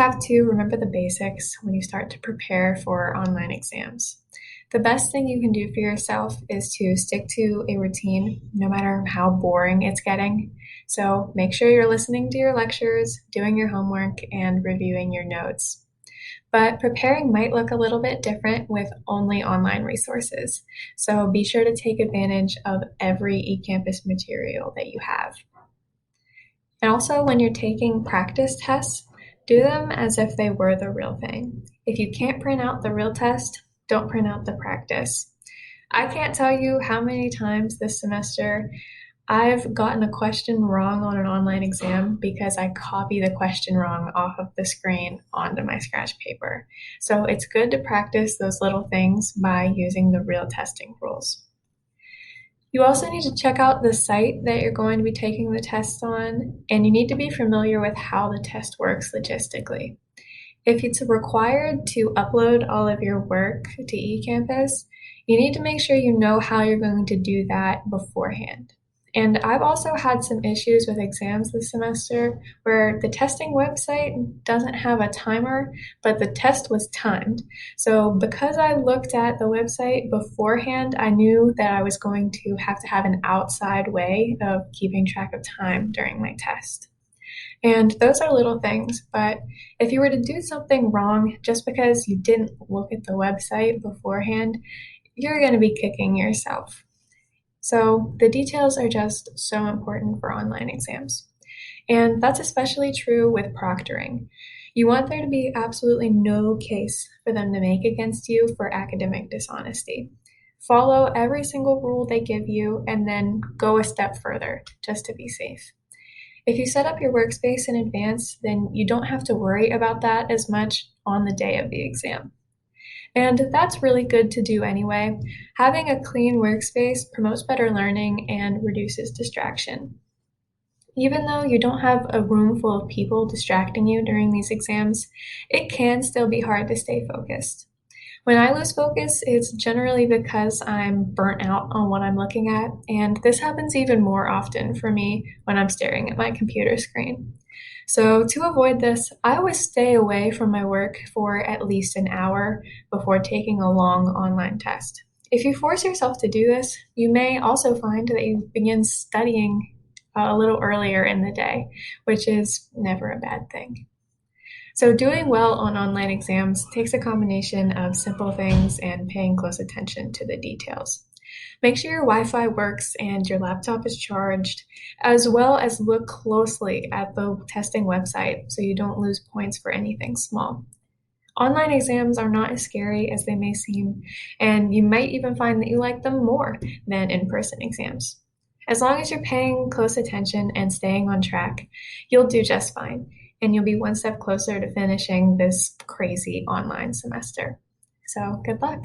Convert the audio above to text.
Have to remember the basics when you start to prepare for online exams. The best thing you can do for yourself is to stick to a routine, no matter how boring it's getting. So make sure you're listening to your lectures, doing your homework, and reviewing your notes. But preparing might look a little bit different with only online resources. So be sure to take advantage of every eCampus material that you have. And also, when you're taking practice tests, do them as if they were the real thing. If you can't print out the real test, don't print out the practice. I can't tell you how many times this semester I've gotten a question wrong on an online exam because I copied the question wrong off of the screen onto my scratch paper. So it's good to practice those little things by using the real testing rules. You also need to check out the site that you're going to be taking the tests on, and you need to be familiar with how the test works logistically. If it's required to upload all of your work to eCampus, you need to make sure you know how you're going to do that beforehand. And I've also had some issues with exams this semester where the testing website doesn't have a timer, but the test was timed. So because I looked at the website beforehand, I knew that I was going to have an outside way of keeping track of time during my test. And those are little things, but if you were to do something wrong just because you didn't look at the website beforehand, you're going to be kicking yourself. So the details are just so important for online exams. And that's especially true with proctoring. You want there to be absolutely no case for them to make against you for academic dishonesty. Follow every single rule they give you and then go a step further just to be safe. If you set up your workspace in advance, then you don't have to worry about that as much on the day of the exam. And that's really good to do anyway. Having a clean workspace promotes better learning and reduces distraction. Even though you don't have a room full of people distracting you during these exams, it can still be hard to stay focused. When I lose focus, it's generally because I'm burnt out on what I'm looking at, and this happens even more often for me when I'm staring at my computer screen. So to avoid this, I always stay away from my work for at least an hour before taking a long online test. If you force yourself to do this, you may also find that you begin studying a little earlier in the day, which is never a bad thing. So doing well on online exams takes a combination of simple things and paying close attention to the details. Make sure your Wi-Fi works and your laptop is charged, as well as look closely at the testing website so you don't lose points for anything small. Online exams are not as scary as they may seem, and you might even find that you like them more than in-person exams. As long as you're paying close attention and staying on track, you'll do just fine, and you'll be one step closer to finishing this crazy online semester. So good luck.